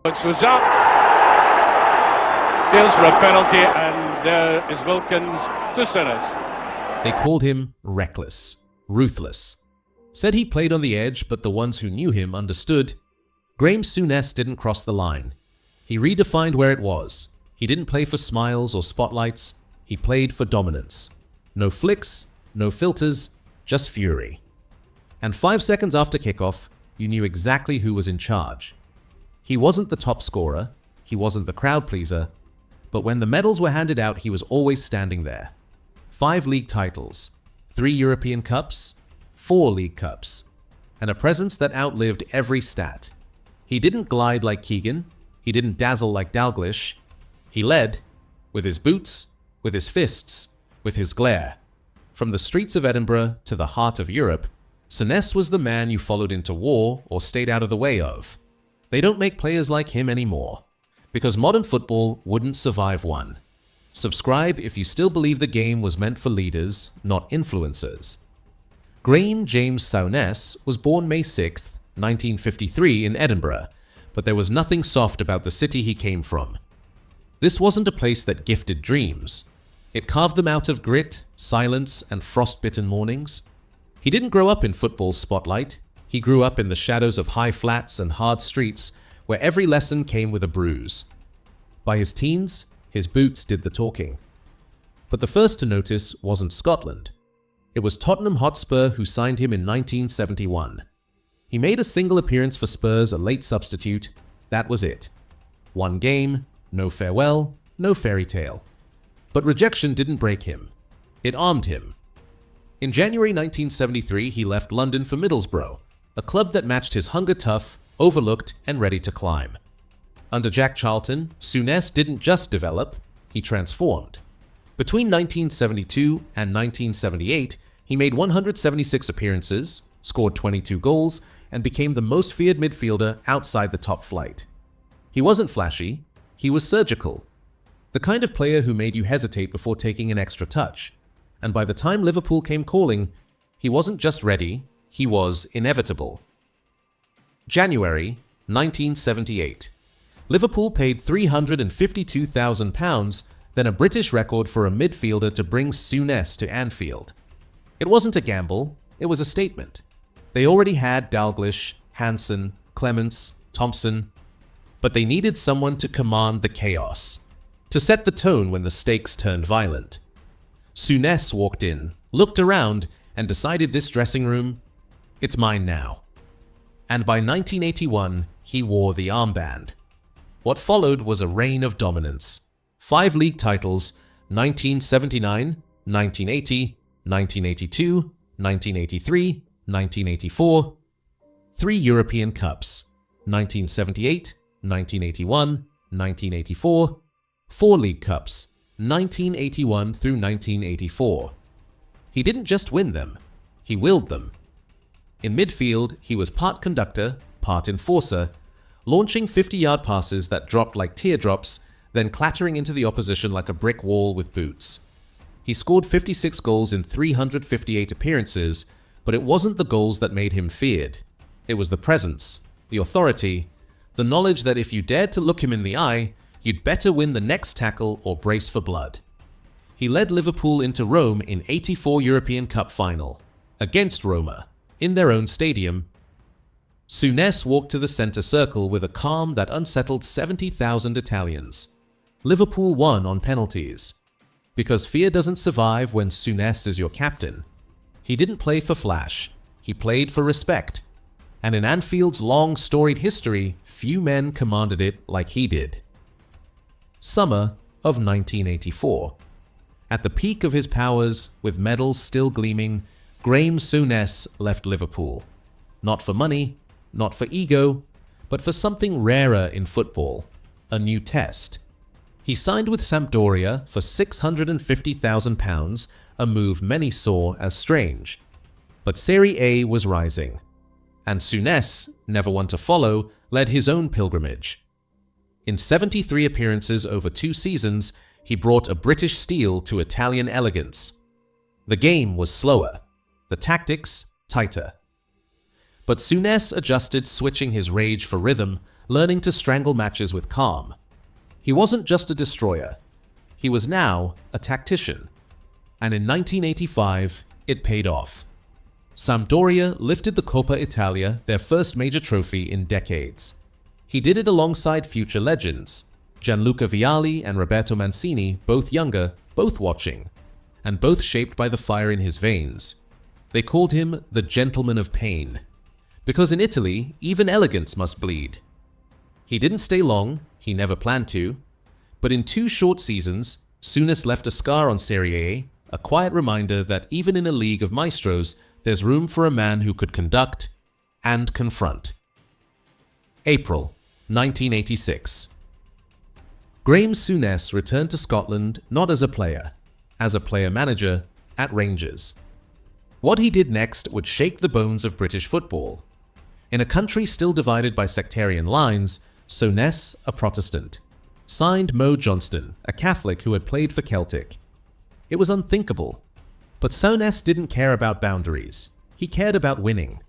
It was up. Here's for a penalty, and there is Wilkins to Souness. They called him reckless, ruthless. Said he played on the edge, but the ones who knew him understood. Graeme Souness didn't cross the line. He redefined where it was. He didn't play for smiles or spotlights. He played for dominance. No flicks, no filters, just fury. And 5 seconds after kickoff, you knew exactly who was in charge. He wasn't the top scorer. He wasn't the crowd pleaser. But when the medals were handed out, he was always standing there. 5 league titles, 3 European Cups, 4 League Cups, and a presence that outlived every stat. He didn't glide like Keegan. He didn't dazzle like Dalglish. He led with his boots, with his fists, with his glare. From the streets of Edinburgh to the heart of Europe, Souness was the man you followed into war or stayed out of the way of. They don't make players like him anymore, because modern football wouldn't survive one. Subscribe if you still believe the game was meant for leaders, not influencers. Graeme James Souness was born May 6, 1953 in Edinburgh, but there was nothing soft about the city he came from. This wasn't a place that gifted dreams. It carved them out of grit, silence, and frostbitten mornings. He didn't grow up in football's spotlight. He grew up in the shadows of high flats and hard streets where every lesson came with a bruise. By his teens, his boots did the talking. But the first to notice wasn't Scotland. It was Tottenham Hotspur who signed him in 1971. He made a single appearance for Spurs, a late substitute. That was it. 1 game, no farewell, no fairy tale. But rejection didn't break him. It armed him. In January 1973, he left London for Middlesbrough, a club that matched his hunger tough, overlooked, and ready to climb. Under Jack Charlton, Souness didn't just develop, he transformed. Between 1972 and 1978, he made 176 appearances, scored 22 goals, and became the most feared midfielder outside the top flight. He wasn't flashy, he was surgical. The kind of player who made you hesitate before taking an extra touch. And by the time Liverpool came calling, he wasn't just ready, he was inevitable. January 1978. Liverpool paid £352,000, then a British record for a midfielder to bring Souness to Anfield. It wasn't a gamble, it was a statement. They already had Dalglish, Hansen, Clements, Thompson, but they needed someone to command the chaos, to set the tone when the stakes turned violent. Souness walked in, looked around, and decided this dressing room, it's mine now. And by 1981, he wore the armband. What followed was a reign of dominance. 5 league titles, 1979, 1980, 1982, 1983, 1984. 3 European Cups, 1978, 1981, 1984. 4 League Cups, 1981 through 1984. He didn't just win them, he willed them. In midfield, he was part conductor, part enforcer, launching 50-yard passes that dropped like teardrops, then clattering into the opposition like a brick wall with boots. He scored 56 goals in 358 appearances, but it wasn't the goals that made him feared. It was the presence, the authority, the knowledge that if you dared to look him in the eye, you'd better win the next tackle or brace for blood. He led Liverpool into Rome in '84 European Cup final, against Roma, in their own stadium. Souness walked to the centre circle with a calm that unsettled 70,000 Italians. Liverpool won on penalties. Because fear doesn't survive when Souness is your captain. He didn't play for flash, he played for respect. And in Anfield's long storied history, few men commanded it like he did. Summer of 1984. At the peak of his powers, with medals still gleaming, Graeme Souness left Liverpool. Not for money, not for ego, but for something rarer in football, a new test. He signed with Sampdoria for £650,000, a move many saw as strange. But Serie A was rising, and Souness, never one to follow, led his own pilgrimage. In 73 appearances over 2 seasons, he brought a British steel to Italian elegance. The game was slower, the tactics tighter. But Souness adjusted, switching his rage for rhythm, learning to strangle matches with calm. He wasn't just a destroyer. He was now a tactician. And in 1985, it paid off. Sampdoria lifted the Coppa Italia, their first major trophy in decades. He did it alongside future legends, Gianluca Vialli and Roberto Mancini, both younger, both watching, and both shaped by the fire in his veins. They called him the Gentleman of Pain, because in Italy, even elegance must bleed. He didn't stay long, he never planned to, but in 2 short seasons, Souness left a scar on Serie A quiet reminder that even in a league of maestros, there's room for a man who could conduct and confront. April 1986. Graeme Souness returned to Scotland not as a player-manager at Rangers. What he did next would shake the bones of British football. In a country still divided by sectarian lines, Souness, a Protestant, signed Mo Johnston, a Catholic who had played for Celtic. It was unthinkable. But Souness didn't care about boundaries. He cared about winning.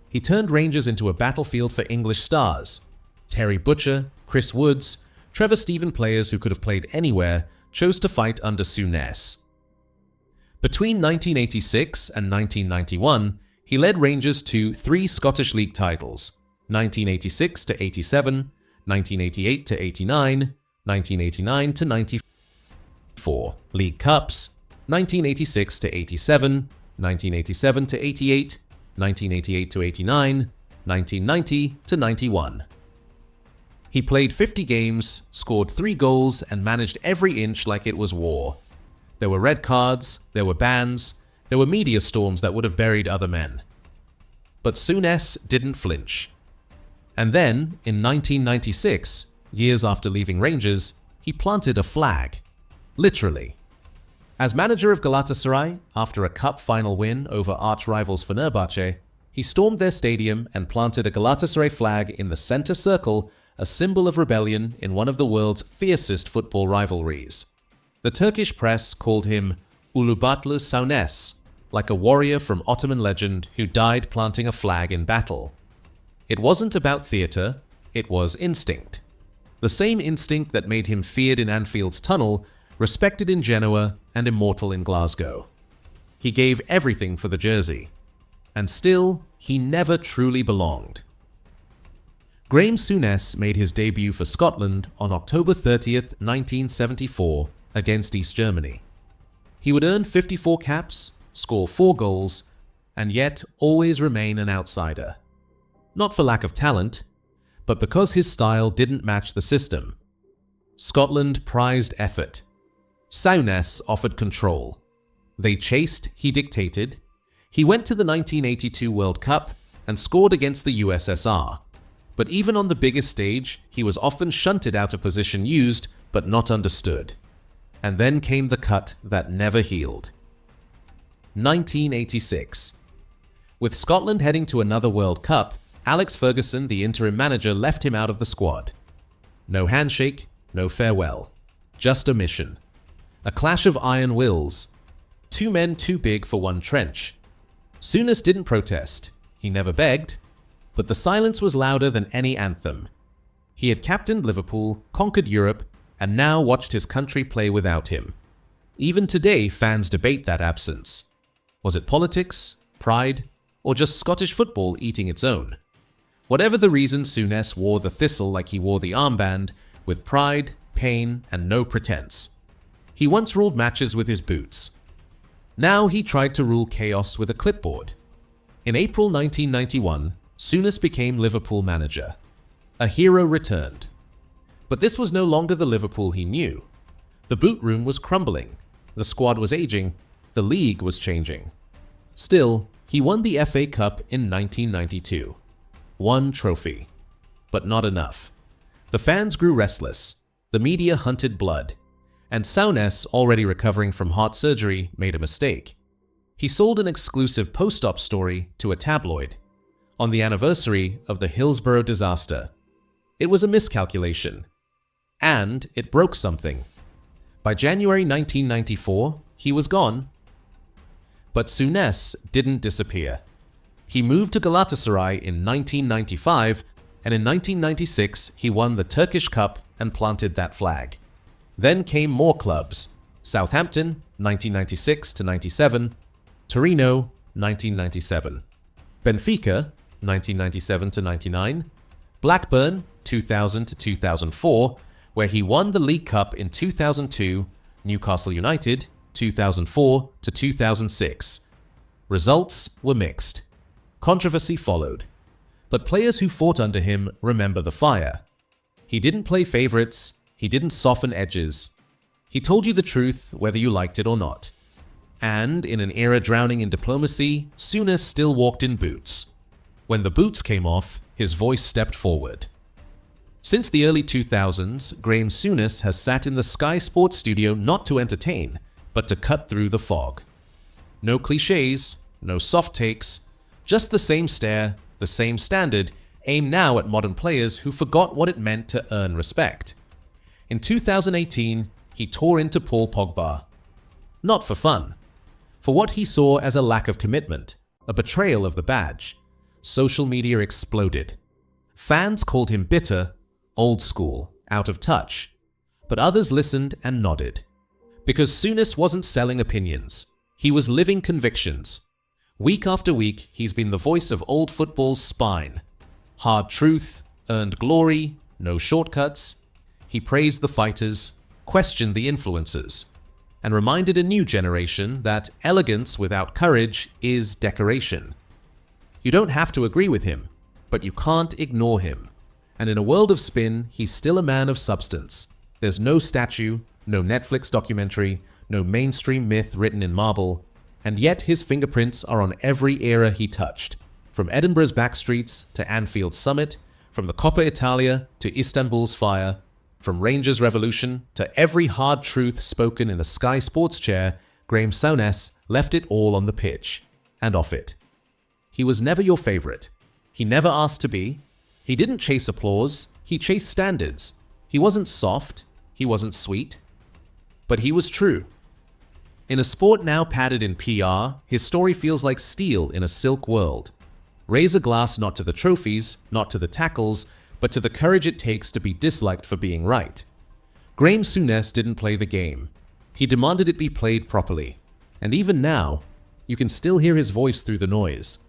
He turned Rangers into a battlefield for English stars. Terry Butcher, Chris Woods, Trevor Steven, players who could have played anywhere, chose to fight under Souness. Between 1986 and 1991, he led Rangers to 3 Scottish League titles, 1986 to 87, 1988 to 89, 1989 to 94, League Cups, 1986 to 87, 1987 to 88, 1988 to 89, 1990 to 91. He played 50 games, scored 3 goals, and managed every inch like it was war. There were red cards, there were bans, there were media storms that would have buried other men. But Souness didn't flinch. And then, in 1996, years after leaving Rangers, he planted a flag. Literally. As manager of Galatasaray, after a cup final win over arch-rivals Fenerbahce, he stormed their stadium and planted a Galatasaray flag in the center circle, a symbol of rebellion in one of the world's fiercest football rivalries. The Turkish press called him Ulubatlı Souness, like a warrior from Ottoman legend who died planting a flag in battle. It wasn't about theater, it was instinct. The same instinct that made him feared in Anfield's tunnel, respected in Genoa, and immortal in Glasgow. He gave everything for the jersey. And still, he never truly belonged. Graeme Souness made his debut for Scotland on October 30th, 1974, against East Germany. He would earn 54 caps, score 4 goals, and yet always remain an outsider. Not for lack of talent, but because his style didn't match the system. Scotland prized effort. Souness offered control. They chased, he dictated. He went to the 1982 World Cup and scored against the USSR. But even on the biggest stage, he was often shunted out of position used, but not understood. And then came the cut that never healed. 1986. With Scotland heading to another World Cup, Alex Ferguson, the interim manager, left him out of the squad. No handshake, no farewell. Just a mission. A clash of iron wills. 2 men too big for one trench. Souness didn't protest. He never begged. But the silence was louder than any anthem. He had captained Liverpool, conquered Europe, and now watched his country play without him. Even today, fans debate that absence. Was it politics, pride, or just Scottish football eating its own? Whatever the reason, Souness wore the thistle like he wore the armband, with pride, pain, and no pretense. He once ruled matches with his boots. Now he tried to rule chaos with a clipboard. In April 1991, Souness became Liverpool manager. A hero returned. But this was no longer the Liverpool he knew. The boot room was crumbling, the squad was aging, the league was changing. Still, he won the FA Cup in 1992. 1 trophy. But not enough. The fans grew restless, the media hunted blood, and Souness, already recovering from heart surgery, made a mistake. He sold an exclusive post-op story to a tabloid on the anniversary of the Hillsborough disaster. It was a miscalculation. And it broke something. By January 1994, he was gone. But Souness didn't disappear. He moved to Galatasaray in 1995 and in 1996 he won the Turkish Cup and planted that flag. Then came more clubs: Southampton 1996 to 97, Torino 1997, Benfica 1997 to 99, Blackburn 2000 to 2004, where he won the League Cup in 2002, Newcastle United 2004 to 2006. Results were mixed. Controversy followed. But players who fought under him remember the fire. He didn't play favorites, he didn't soften edges. He told you the truth whether you liked it or not. And in an era drowning in diplomacy, Souness still walked in boots. When the boots came off, his voice stepped forward. Since the early 2000s, Graeme Souness has sat in the Sky Sports studio not to entertain, but to cut through the fog. No cliches, no soft takes, just the same stare, the same standard, aimed now at modern players who forgot what it meant to earn respect. In 2018, he tore into Paul Pogba. Not for fun. For what he saw as a lack of commitment, a betrayal of the badge. Social media exploded. Fans called him bitter, old school, out of touch. But others listened and nodded. Because Souness wasn't selling opinions. He was living convictions. Week after week, he's been the voice of old football's spine. Hard truth, earned glory, no shortcuts. He praised the fighters, questioned the influencers, and reminded a new generation that elegance without courage is decoration. You don't have to agree with him, but you can't ignore him. And in a world of spin, he's still a man of substance. There's no statue, no Netflix documentary, no mainstream myth written in marble, and yet his fingerprints are on every era he touched. From Edinburgh's backstreets to Anfield's summit, from the Coppa Italia to Istanbul's fire, from Rangers' revolution to every hard truth spoken in a Sky Sports chair, Graeme Souness left it all on the pitch, and off it. He was never your favorite. He never asked to be. He didn't chase applause, he chased standards. He wasn't soft, he wasn't sweet. But he was true. In a sport now padded in PR, his story feels like steel in a silk world. Raise a glass not to the trophies, not to the tackles, but to the courage it takes to be disliked for being right. Graeme Souness didn't play the game. He demanded it be played properly. And even now, you can still hear his voice through the noise.